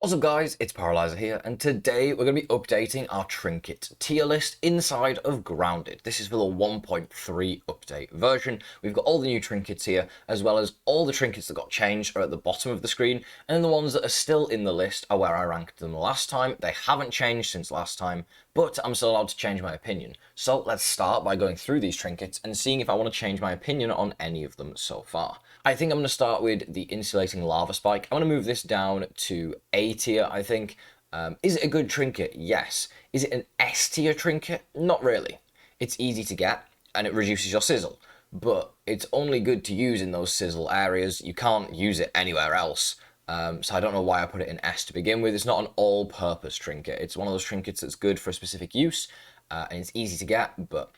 What's up guys, it's Paraly5er here, and today we're going to be updating our Trinket tier list inside of Grounded. This is for the 1.3 update version. We've got all the new trinkets here, as well as all the trinkets that got changed are at the bottom of the screen, and then the ones that are still in the list are where I ranked them last time. They haven't changed since last time, but I'm still allowed to change my opinion. So let's start by going through these trinkets and seeing if I want to change my opinion on any of them so far. I think I'm going to start with the Insulating Lava Spike. I'm going to move this down to A tier, I think. Is it a good trinket? Yes. Is it an S tier trinket? Not really. It's easy to get, and it reduces your sizzle. But it's only good to use in those sizzle areas. You can't use it anywhere else. So I don't know why I put it in S to begin with. It's not an all-purpose trinket. It's one of those trinkets that's good for a specific use, and it's easy to get, but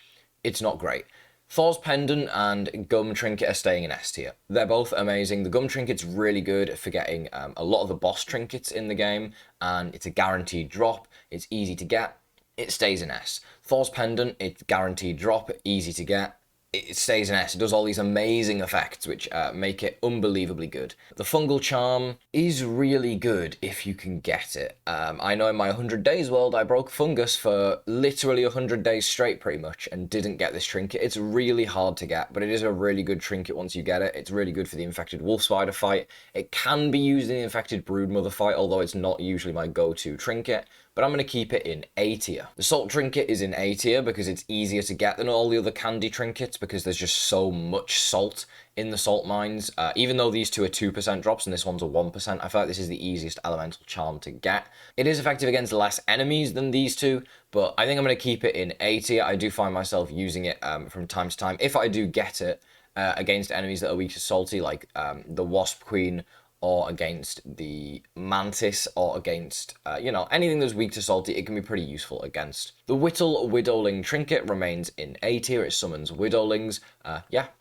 it's not great. Thor's Pendant and Gum Trinket are staying in S tier. They're both amazing. The Gum Trinket's really good for getting a lot of the boss trinkets in the game, and it's a guaranteed drop. It's easy to get. It stays in S. Thor's Pendant, it's guaranteed drop, easy to get. It stays in S. It does all these amazing effects, which make it unbelievably good. The Fungal Charm is really good if you can get it. I know in my 100 Days world, I broke fungus for literally 100 days straight, pretty much, and didn't get this trinket. It's really hard to get, but it is a really good trinket once you get it. It's really good for the infected wolf spider fight. It can be used in the infected broodmother fight, although it's not usually my go-to trinket. But I'm going to keep it in A tier. The Salt Trinket is in A tier because it's easier to get than all the other candy trinkets because there's just so much salt in the salt mines. Even though these two are 2% drops and this one's a 1%, I feel like this is the easiest elemental charm to get. It is effective against less enemies than these two, but I think I'm going to keep it in A tier. I do find myself using it from time to time. If I do get it against enemies that are weak to salty, like the Wasp Queen, or against the Mantis, or against, anything that's weak to salty, it can be pretty useful against. The Whittle Widowling Trinket remains in A tier. It summons Widowlings.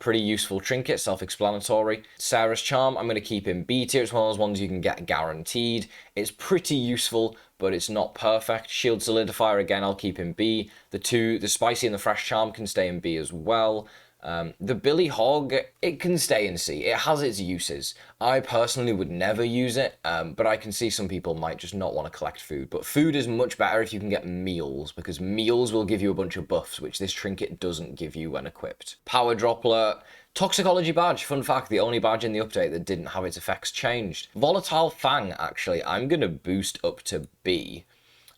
Pretty useful trinket, self-explanatory. Sarah's Charm, I'm going to keep in B tier. It's one of those ones you can get guaranteed. It's pretty useful, but it's not perfect. Shield Solidifier, again, I'll keep in B. The Spicy and the Fresh Charm can stay in B as well. The Billy Hog, it can stay in C. It has its uses. I personally would never use it, but I can see some people might just not want to collect food. But food is much better if you can get meals, because meals will give you a bunch of buffs, which this trinket doesn't give you when equipped. Power Droplet, Toxicology Badge, fun fact, the only badge in the update that didn't have its effects changed. Volatile Fang, actually, I'm going to boost up to B.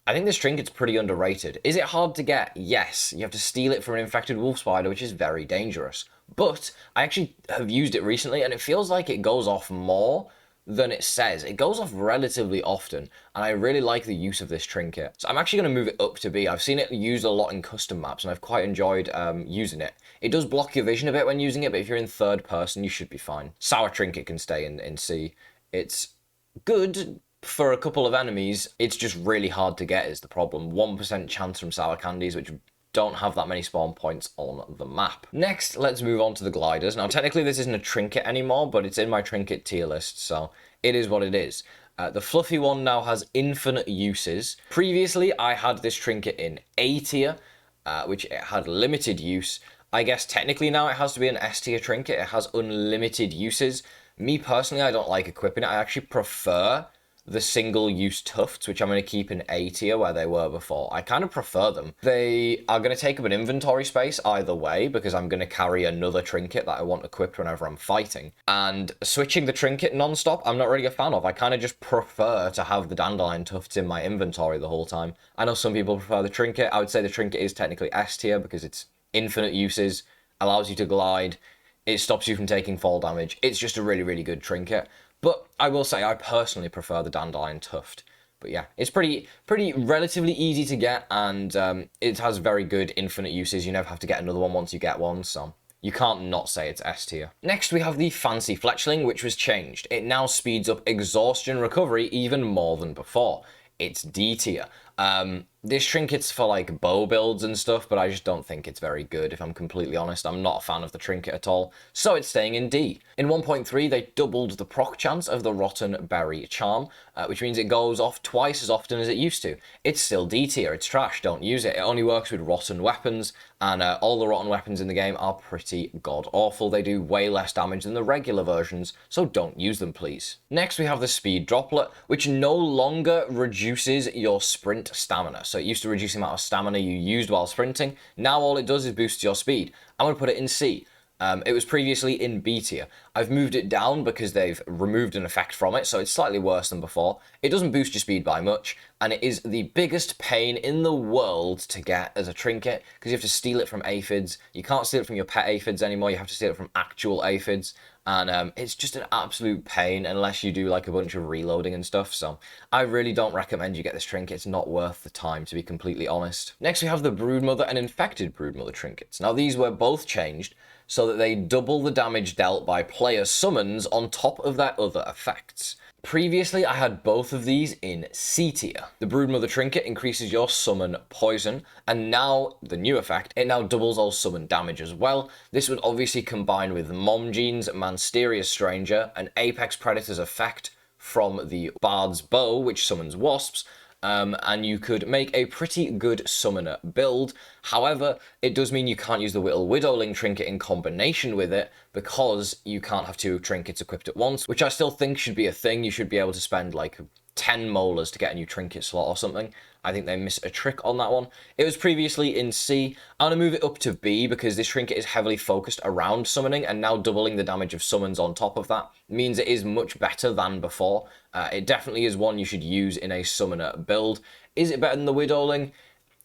I think this trinket's pretty underrated. Is it hard to get? Yes. You have to steal it from an infected wolf spider, which is very dangerous. But I actually have used it recently, and it feels like it goes off more than it says. It goes off relatively often, and I really like the use of this trinket. So I'm actually going to move it up to B. I've seen it used a lot in custom maps, and I've quite enjoyed using it. It does block your vision a bit when using it, but if you're in third person, you should be fine. Sour Trinket can stay in C. It's good for a couple of enemies. It's just really hard to get is the problem. 1% chance from sour candies, which don't have that many spawn points on the map. Next, let's move on to the gliders. Now, technically this isn't a trinket anymore, but it's in my trinket tier list, so it is what it is. The fluffy one now has infinite uses. Previously, I had this trinket in A tier, which it had limited use. I guess technically now it has to be an S tier trinket. It has unlimited uses. Me personally, I don't like equipping it. I actually prefer the single-use tufts, which I'm going to keep in A tier where they were before. I kind of prefer them. They are going to take up an inventory space either way, because I'm going to carry another trinket that I want equipped whenever I'm fighting. And switching the trinket non-stop, I'm not really a fan of. I kind of just prefer to have the dandelion tufts in my inventory the whole time. I know some people prefer the trinket. I would say the trinket is technically S tier because it's infinite uses, allows you to glide, it stops you from taking fall damage. It's just a really, really good trinket. But I will say I personally prefer the dandelion tuft. But yeah, it's pretty relatively easy to get, and it has very good infinite uses. You never have to get another one once you get one, so you can't not say it's S tier. Next, we have the Fancy Fletchling, which was changed. It now speeds up exhaustion recovery even more than before. It's D tier. This trinket's for like bow builds and stuff, but I just don't think it's very good, if I'm completely honest. I'm not a fan of the trinket at all, so it's staying in D. In 1.3, they doubled the proc chance of the Rotten Berry Charm, which means it goes off twice as often as it used to. It's still D tier, it's trash, don't use it. It only works with rotten weapons, and all the rotten weapons in the game are pretty god-awful. They do way less damage than the regular versions, so don't use them, please. Next, we have the Speed Droplet, which no longer reduces your sprint stamina. So it used to reduce the amount of stamina you used while sprinting. Now all it does is boost your speed. I'm going to put it in C. It was previously in B tier. I've moved it down because they've removed an effect from it, so it's slightly worse than before. It doesn't boost your speed by much, and it is the biggest pain in the world to get as a trinket, because you have to steal it from aphids. You can't steal it from your pet aphids anymore, you have to steal it from actual aphids, and it's just an absolute pain unless you do like a bunch of reloading and stuff, so I really don't recommend you get this trinket. It's not worth the time, to be completely honest. Next we have the Broodmother and Infected Broodmother trinkets. Now these were both changed so that they double the damage dealt by player summons on top of their other effects. Previously, I had both of these in C tier. The Broodmother trinket increases your summon poison, and now, the new effect, it now doubles all summon damage as well. This would obviously combine with Mom Jean's Mysterious Stranger, an Apex Predator's effect from the Bard's Bow, which summons wasps, and you could make a pretty good summoner build. However, it does mean you can't use the Whittle Widowling trinket in combination with it, because you can't have two trinkets equipped at once, which I still think should be a thing. You should be able to spend like 10 molars to get a new trinket slot or something. I think they missed a trick on that one. It was previously in C. I'm going to move it up to B because this trinket is heavily focused around summoning, and now doubling the damage of summons on top of that means it is much better than before. It definitely is one you should use in a summoner build. Is it better than the Widowling?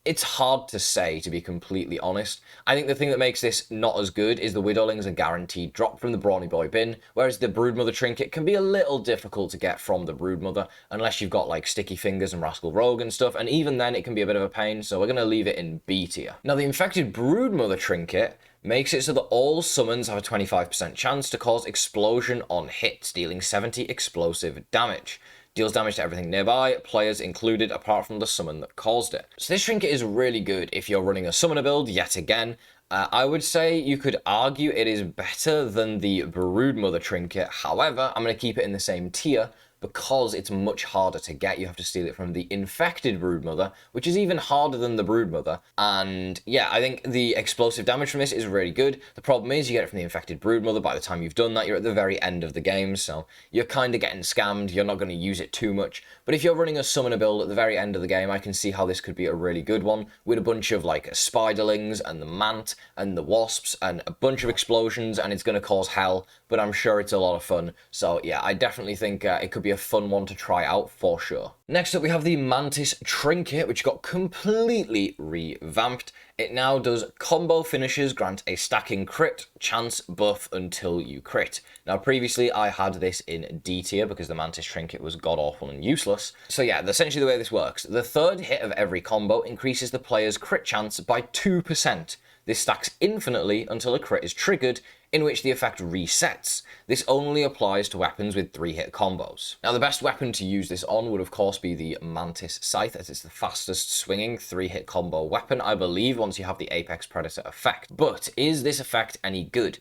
It's hard to say, to be completely honest. I think the thing that makes this not as good is the Widowling's a guaranteed drop from the Brawny Boy bin, whereas the Broodmother trinket can be a little difficult to get from the Broodmother, unless you've got like Sticky Fingers and Rascal Rogue and stuff, and even then it can be a bit of a pain, so we're going to leave it in B tier. Now the Infected Broodmother trinket makes it so that all summons have a 25% chance to cause explosion on hits, dealing 70 explosive damage. Deals damage to everything nearby, players included, apart from the summon that caused it. So this trinket is really good if you're running a summoner build, yet again. I would say you could argue it is better than the Broodmother trinket. However, I'm going to keep it in the same tier because it's much harder to get. You have to steal it from the Infected Broodmother, which is even harder than the Broodmother. And yeah, I think the explosive damage from this is really good. The problem is you get it from the Infected Broodmother. By the time you've done that, you're at the very end of the game, so you're kind of getting scammed. You're not going to use it too much. But if you're running a summoner build at the very end of the game, I can see how this could be a really good one, with a bunch of like spiderlings and the mant and the wasps and a bunch of explosions, and it's going to cause hell, but I'm sure it's a lot of fun. So yeah, I definitely think it could be a fun one to try out for sure. Next up we have the Mantis trinket, which got completely revamped. It now does combo finishes grant a stacking crit chance buff until you crit. Now previously I had this in D tier because the Mantis trinket was god awful and useless. So yeah, essentially the way this works, the third hit of every combo increases the player's crit chance by 2%. This stacks infinitely until a crit is triggered, in which the effect resets. This only applies to weapons with 3-hit combos. Now the best weapon to use this on would of course be the Mantis Scythe, as it's the fastest swinging 3-hit combo weapon, I believe, once you have the Apex Predator effect. But is this effect any good?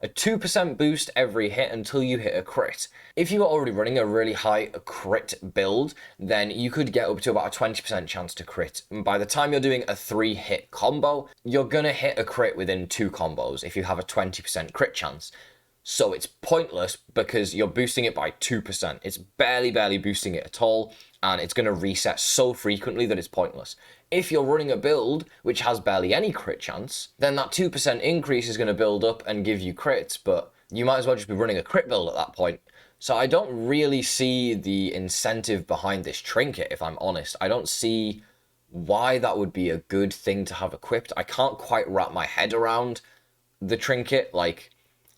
A 2% boost every hit until you hit a crit. If you are already running a really high crit build, then you could get up to about a 20% chance to crit. And by the time you're doing a 3-hit combo, you're gonna hit a crit within 2 combos if you have a 20% crit chance. So it's pointless because you're boosting it by 2%. It's barely boosting it at all, and it's going to reset so frequently that it's pointless. If you're running a build which has barely any crit chance, then that 2% increase is going to build up and give you crits, but you might as well just be running a crit build at that point. So I don't really see the incentive behind this trinket, if I'm honest. I don't see why that would be a good thing to have equipped. I can't quite wrap my head around the trinket. Like,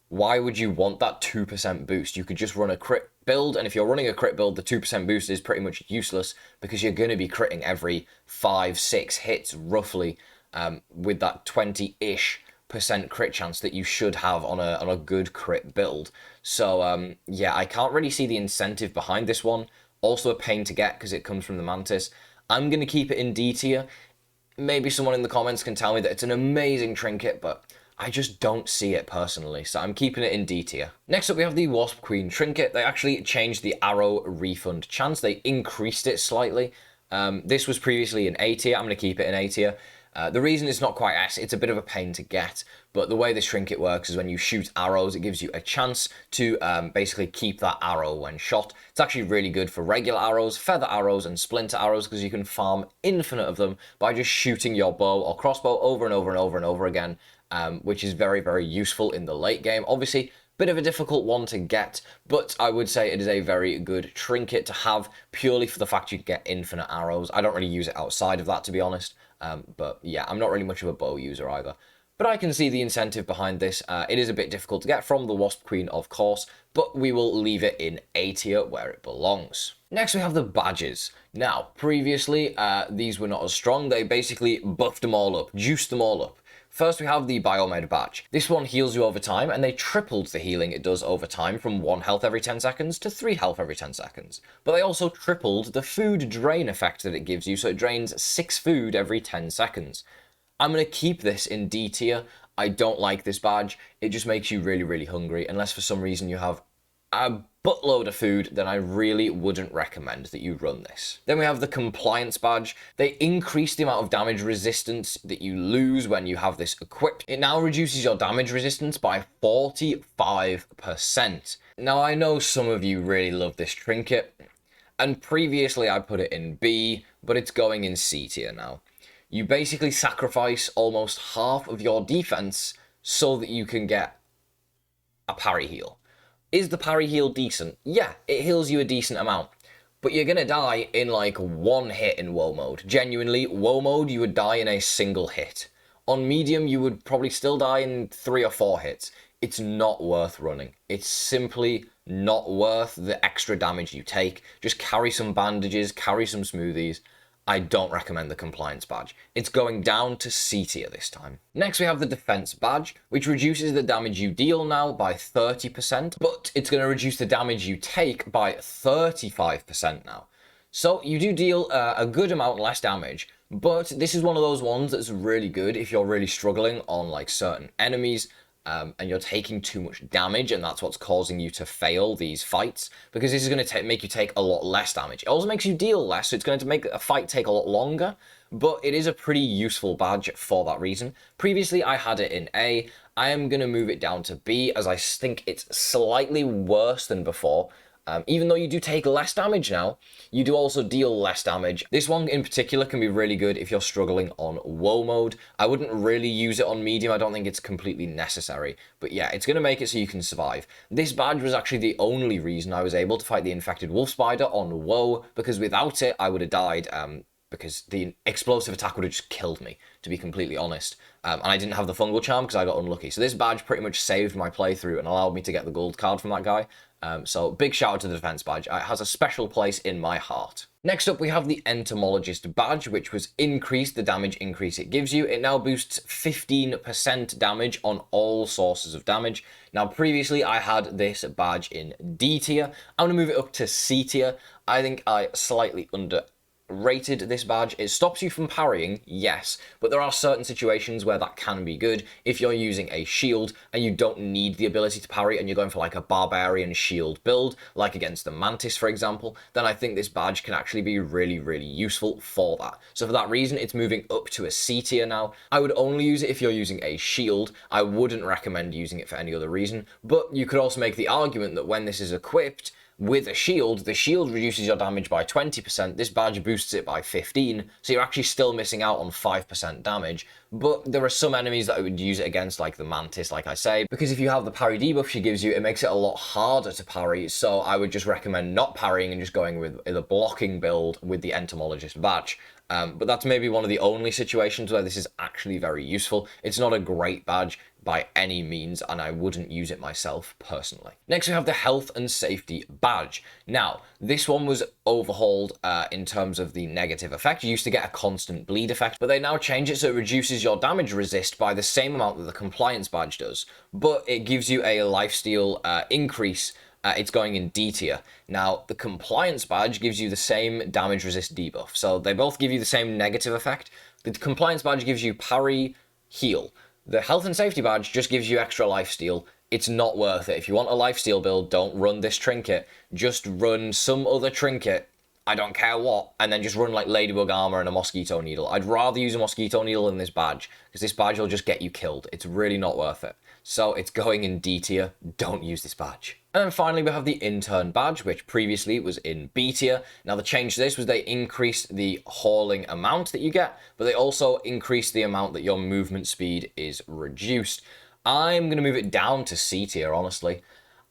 why would you want that 2% boost? You could just run a crit build, and if you're running a crit build, the 2% boost is pretty much useless because you're going to be critting every 5-6 hits roughly, with that 20-ish% crit chance that you should have on a good crit build. So yeah, I can't really see the incentive behind this one. Also a pain to get because it comes from the Mantis. I'm going to keep it in D tier. Maybe someone in the comments can tell me that it's an amazing trinket, but I just don't see it personally, so I'm keeping it in D tier. Next up, we have the Wasp Queen trinket. They actually changed the arrow refund chance. They increased it slightly. This was previously in A tier. I'm going to keep it in A tier. The reason it's not quite S, it's a bit of a pain to get, but the way this trinket works is when you shoot arrows, it gives you a chance to basically keep that arrow when shot. It's actually really good for regular arrows, feather arrows, and splinter arrows, because you can farm infinite of them by just shooting your bow or crossbow over and over and over and over again, which is very, very useful in the late game. Obviously, bit of a difficult one to get, but I would say it is a very good trinket to have purely for the fact you get infinite arrows. I don't really use it outside of that, to be honest. But yeah, I'm not really much of a bow user either. But I can see the incentive behind this. It is a bit difficult to get from the Wasp Queen, of course, but we will leave it in A tier where it belongs. Next, we have the badges. Now, previously, these were not as strong. They basically buffed them all up, juiced them all up. First, we have the Biomed badge. This one heals you over time, and they tripled the healing it does over time from 1 health every 10 seconds to 3 health every 10 seconds. But they also tripled the food drain effect that it gives you, so it drains 6 food every 10 seconds. I'm going to keep this in D tier. I don't like this badge. It just makes you really, really hungry, unless for some reason you have a buttload of food, then I really wouldn't recommend that you run this. Then we have the Compliance badge. They increase the amount of damage resistance that you lose when you have this equipped. It now reduces your damage resistance by 45%. Now, I know some of you really love this trinket, and previously I put it in B, but it's going in C tier now. You basically sacrifice almost half of your defense so that you can get a parry heal. Is the parry heal decent? Yeah, it heals you a decent amount. But you're going to die in like 1 hit in WoW mode. Genuinely, WoW mode, you would die in a single hit. On medium, you would probably still die in 3 or 4 hits. It's not worth running. It's simply not worth the extra damage you take. Just carry some bandages, carry some smoothies. I don't recommend the Compliance badge. It's going down to C tier this time. Next, we have the Defense badge, which reduces the damage you deal now by 30%, but it's going to reduce the damage you take by 35% now. So you do deal a good amount less damage, but this is one of those ones that's really good if you're really struggling on like certain enemies, and you're taking too much damage, and that's what's causing you to fail these fights, because this is going to make you take a lot less damage. It also makes you deal less, so it's going to make a fight take a lot longer, but it is a pretty useful badge for that reason. Previously, I had it in A. I am going to move it down to B, as I think it's slightly worse than before. Even though you do take less damage now, you do also deal less damage. This one in particular can be really good if you're struggling on WoW mode. I wouldn't really use it on medium. I don't think it's completely necessary. But yeah, it's going to make it so you can survive. This badge was actually the only reason I was able to fight the infected wolf spider on WoW, because without it, I would have died. Because the explosive attack would have just killed me, to be completely honest. And I didn't have the fungal charm because I got unlucky. So this badge pretty much saved my playthrough and allowed me to get the gold card from that guy. So big shout out to the Defense badge. It has a special place in my heart. Next up, we have the Entomologist badge, which was increased, the damage increase it gives you. It now boosts 15% damage on all sources of damage. Now, previously, I had this badge in D tier. I'm going to move it up to C tier. I think I slightly underrated this badge. It stops you from parrying, yes, but there are certain situations where that can be good. If you're using a shield and you don't need the ability to parry and you're going for like a barbarian shield build, like against the Mantis, for example, then I think this badge can actually be really, really useful for that. So for that reason, it's moving up to a C tier now. I would only use it if you're using a shield. I wouldn't recommend using it for any other reason, but you could also make the argument that when this is equipped with a shield, the shield reduces your damage by 20%, this badge boosts it by 15%, so you're actually still missing out on 5% damage, but there are some enemies that I would use it against, like the Mantis, like I say, because if you have the parry debuff she gives you, it makes it a lot harder to parry, so I would just recommend not parrying and just going with a blocking build with the Entomologist badge. But that's maybe one of the only situations where this is actually very useful. It's not a great badge by any means, and I wouldn't use it myself personally. Next, we have the Health and Safety badge. Now, this one was overhauled in terms of the negative effect. You used to get a constant bleed effect, but they now change it so it reduces your damage resist by the same amount that the Compliance badge does, but it gives you a lifesteal increase it's going in D tier. Now, the Compliance badge gives you the same damage resist debuff. So they both give you the same negative effect. The Compliance badge gives you parry, heal. The Health and Safety badge just gives you extra lifesteal. It's not worth it. If you want a lifesteal build, don't run this trinket. Just run some other trinket, I don't care what, and then just run like Ladybug Armor and a Mosquito Needle. I'd rather use a Mosquito Needle than this badge, because this badge will just get you killed. It's really not worth it. So it's going in D tier. Don't use this badge. And then finally we have the Intern badge, which previously was in B tier. Now the change to this was they increased the hauling amount that you get, but they also increased the amount that your movement speed is reduced. I'm going to move it down to C tier, honestly.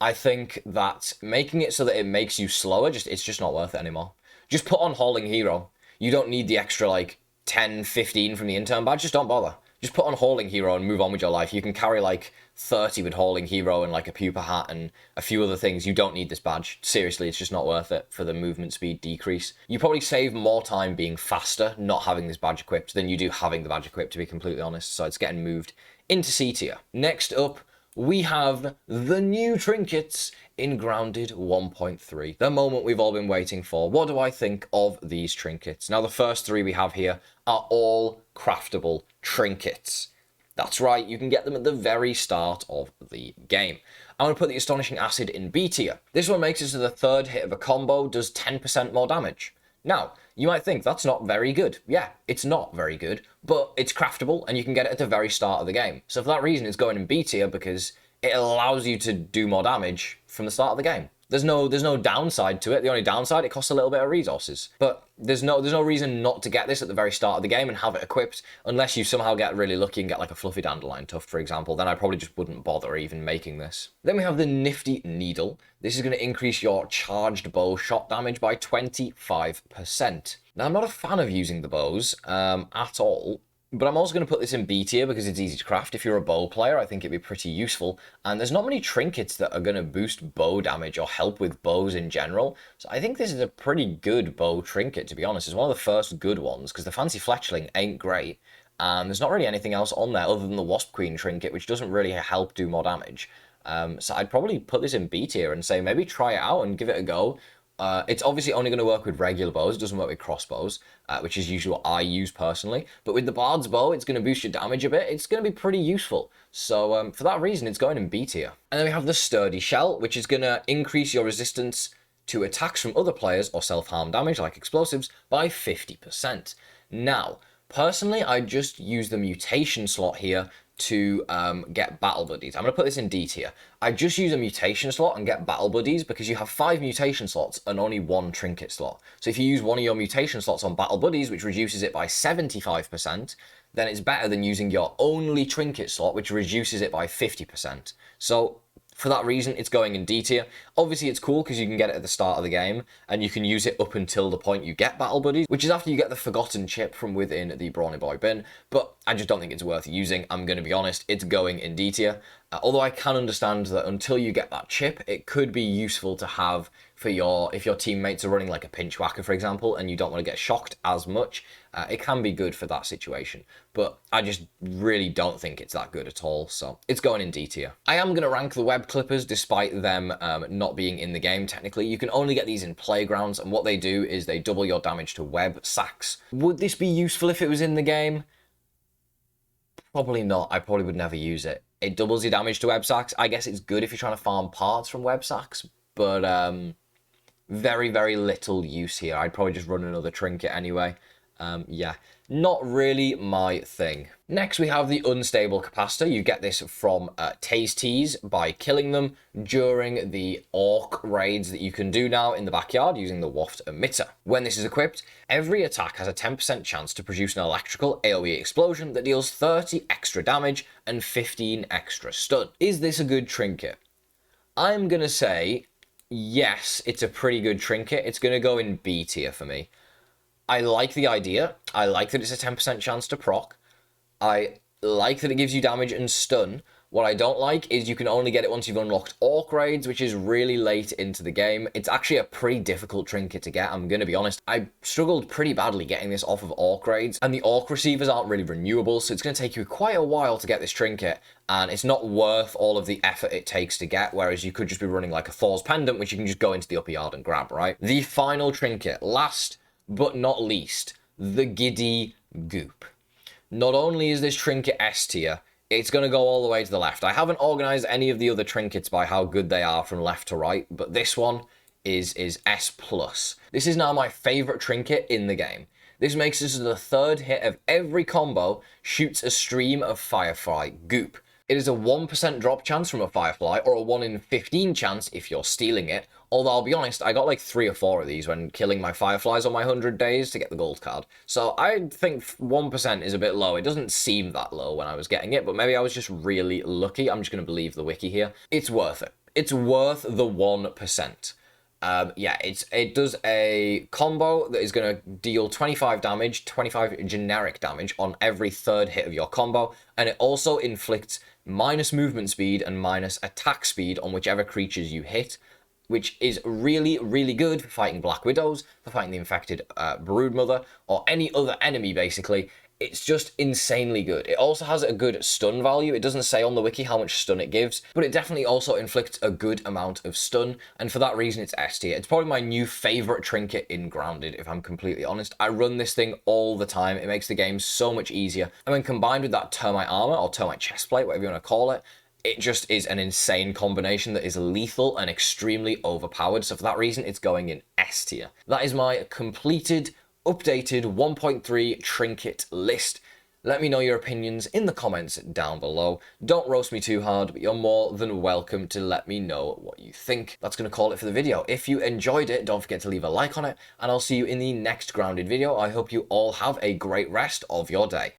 I think that making it so that it makes you slower, it's just not worth it anymore. Just put on Hauling Hero. You don't need the extra, like, 10, 15 from the Intern badge. Just don't bother. Just put on Hauling Hero and move on with your life. You can carry, like, 30 with Hauling Hero and, like, a pupa hat and a few other things. You don't need this badge. Seriously, it's just not worth it for the movement speed decrease. You probably save more time being faster not having this badge equipped than you do having the badge equipped, to be completely honest. So it's getting moved into C tier. Next up, we have the new trinkets in Grounded 1.3. The moment we've all been waiting for. What do I think of these trinkets? Now, the first three we have here are all craftable trinkets. That's right, you can get them at the very start of the game. I'm going to put the Astonishing Acid in B tier. This one makes it so the third hit of a combo does 10% more damage. Now, you might think that's not very good. Yeah, it's not very good, but it's craftable and you can get it at the very start of the game. So for that reason, it's going in B tier because it allows you to do more damage from the start of the game. There's no downside to it. The only downside, it costs a little bit of resources. But there's no reason not to get this at the very start of the game and have it equipped, unless you somehow get really lucky and get like a fluffy dandelion tuft, for example. Then I probably just wouldn't bother even making this. Then we have the Nifty Needle. This is going to increase your charged bow shot damage by 25%. Now, I'm not a fan of using the bows at all. But I'm also going to put this in B tier because it's easy to craft. If you're a bow player, I think it'd be pretty useful. And there's not many trinkets that are going to boost bow damage or help with bows in general. So I think this is a pretty good bow trinket, to be honest. It's one of the first good ones because the Fancy Fletchling ain't great. And there's not really anything else on there other than the Wasp Queen trinket, which doesn't really help do more damage. So I'd probably put this in B tier and say maybe try it out and give it a go. It's obviously only going to work with regular bows. It doesn't work with crossbows, which is usually what I use personally. But with the Bard's Bow, it's going to boost your damage a bit. It's going to be pretty useful. So for that reason, it's going in B tier. And then we have the Sturdy Shell, which is going to increase your resistance to attacks from other players or self-harm damage, like explosives, by 50%. Now, personally, I just use the mutation slot here to get battle buddies. I'm going to put this in D tier. I just use a mutation slot and get battle buddies because you have 5 mutation slots and only 1 trinket slot. So if you use one of your mutation slots on battle buddies, which reduces it by 75%, then it's better than using your only trinket slot, which reduces it by 50%. So for that reason, it's going in D tier. Obviously, it's cool because you can get it at the start of the game, and you can use it up until the point you get Battle Buddies, which is after you get the Forgotten Chip from within the Brawny Boy bin, but I just don't think it's worth using. I'm going to be honest, it's going in D tier. Although I can understand that until you get that chip, it could be useful to have for if your teammates are running like a pinch whacker, for example, and you don't want to get shocked as much. It can be good for that situation, but I just really don't think it's that good at all, so it's going in D tier. I am going to rank the web clippers despite them not being in the game technically. You can only get these in playgrounds, and what they do is they double your damage to web sacks. Would this be useful if it was in the game? Probably not. I probably would never use it. It doubles your damage to web sacks. I guess it's good if you're trying to farm parts from web sacks, but very, very little use here. I'd probably just run another trinket anyway. Yeah, not really my thing. Next, we have the Unstable Capacitor. You get this from Tase by killing them during the Orc raids that you can do now in the backyard using the Waft Emitter. When this is equipped, every attack has a 10% chance to produce an electrical AoE explosion that deals 30 extra damage and 15 extra stun. Is this a good trinket? I'm going to say, yes, it's a pretty good trinket. It's going to go in B tier for me. I like the idea. I like that it's a 10% chance to proc. I like that it gives you damage and stun. What I don't like is you can only get it once you've unlocked Orc Raids, which is really late into the game. It's actually a pretty difficult trinket to get, I'm going to be honest. I struggled pretty badly getting this off of Orc Raids, and the Orc receivers aren't really renewable, so it's going to take you quite a while to get this trinket, and it's not worth all of the effort it takes to get, whereas you could just be running like a Thor's Pendant, which you can just go into the upper yard and grab, right? The final trinket, last but not least, the Giddy Goop. Not only is this trinket S tier, it's going to go all the way to the left. I haven't organized any of the other trinkets by how good they are from left to right, but this one is S+. This is now my favorite trinket in the game. This makes this the third hit of every combo shoots a stream of Firefly goop. It is a 1% drop chance from a Firefly, or a 1 in 15 chance if you're stealing it. Although, I'll be honest, I got like 3 or 4 of these when killing my Fireflies on my 100 days to get the gold card. So I think 1% is a bit low. It doesn't seem that low when I was getting it, but maybe I was just really lucky. I'm just going to believe the wiki here. It's worth it. It's worth the 1%. Yeah, it does a combo that is going to deal 25 damage, 25 generic damage on every third hit of your combo, and it also inflicts minus movement speed and minus attack speed on whichever creatures you hit, which is really, really good for fighting Black Widows, for fighting the infected Broodmother, or any other enemy, basically. It's just insanely good. It also has a good stun value. It doesn't say on the wiki how much stun it gives, but it definitely also inflicts a good amount of stun, and for that reason it's S tier. It's probably my new favorite trinket in Grounded, if I'm completely honest. I run this thing all the time. It makes the game so much easier, and when combined with that termite armor, or termite chestplate, whatever you want to call it, it just is an insane combination that is lethal and extremely overpowered, so for that reason it's going in S tier. That is my completed updated 1.3 trinket list. Let me know your opinions in the comments down below. Don't roast me too hard, but you're more than welcome to let me know what you think. That's going to call it for the video. If you enjoyed it, don't forget to leave a like on it, and I'll see you in the next Grounded video. I hope you all have a great rest of your day.